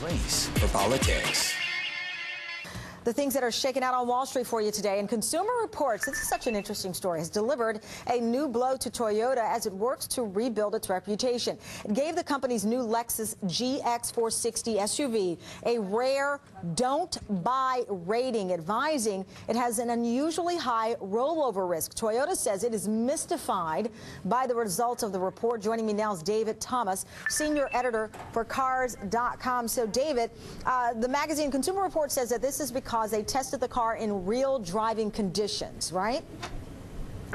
place for politics. The things that are shaking out on Wall Street for you today. And Consumer Reports, this is such an interesting story, has delivered a new blow to Toyota as it works to rebuild its reputation. It gave the company's new Lexus GX 460 SUV a rare don't buy rating, advising it has an unusually high rollover risk. Toyota says it is mystified by the results of the report. Joining me now is David Thomas, senior editor for Cars.com. So, David, the magazine Consumer Reports says that this is because they tested the car in real driving conditions, right?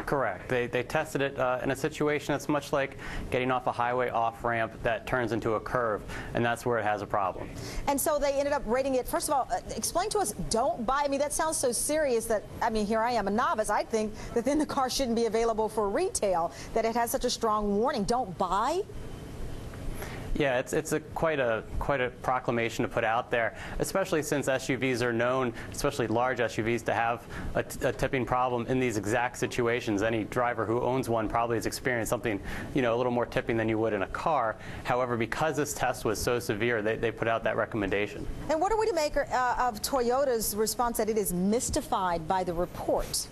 Correct. They tested it in a situation that's much like getting off a highway off-ramp that turns into a curve, and that's where it has a problem. And so they ended up rating it. First of all, explain to us, don't buy. I mean, that sounds so serious that, I mean, here I am, a novice. I think that then the car shouldn't be available for retail, that it has such a strong warning. Don't buy? Yeah, it's quite a proclamation to put out there, especially since SUVs are known, especially large SUVs, to have a tipping problem in these exact situations. Any driver who owns one probably has experienced something, a little more tipping than you would in a car. However, because this test was so severe, they put out that recommendation. And what are we to make of Toyota's response that it is mystified by the report?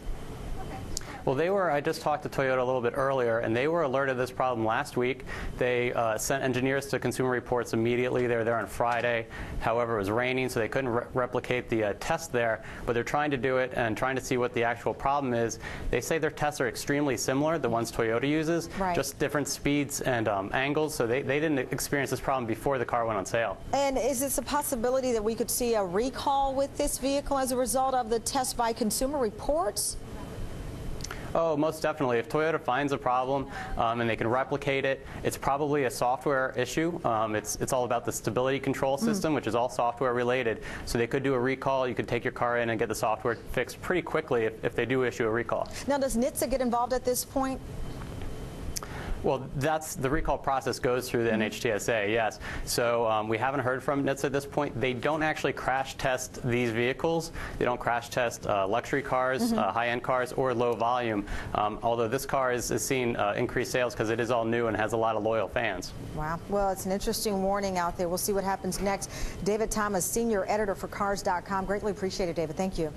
Well, I just talked to Toyota a little bit earlier, and they were alerted to this problem last week. They sent engineers to Consumer Reports immediately. They were there on Friday. However, it was raining, so they couldn't replicate the test there, but they're trying to do it and trying to see what the actual problem is. They say their tests are extremely similar, the ones Toyota uses, right, just different speeds and angles, so they didn't experience this problem before the car went on sale. And is this a possibility that we could see a recall with this vehicle as a result of the test by Consumer Reports? Oh, most definitely. If Toyota finds a problem and they can replicate it, it's probably a software issue. It's all about the stability control system, which is all software related. So they could do a recall. You could take your car in and get the software fixed pretty quickly if they do issue a recall. Now, does NHTSA get involved at this point? Well, the recall process goes through the NHTSA, yes. So we haven't heard from NHTSA at this point. They don't actually crash test these vehicles. They don't crash test luxury cars, high-end cars, or low volume, although this car is seeing increased sales because it is all new and has a lot of loyal fans. Wow. Well, it's an interesting warning out there. We'll see what happens next. David Thomas, senior editor for Cars.com. Greatly appreciated, David. Thank you.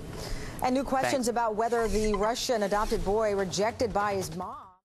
And new questions about whether the Russian adopted boy rejected by his mom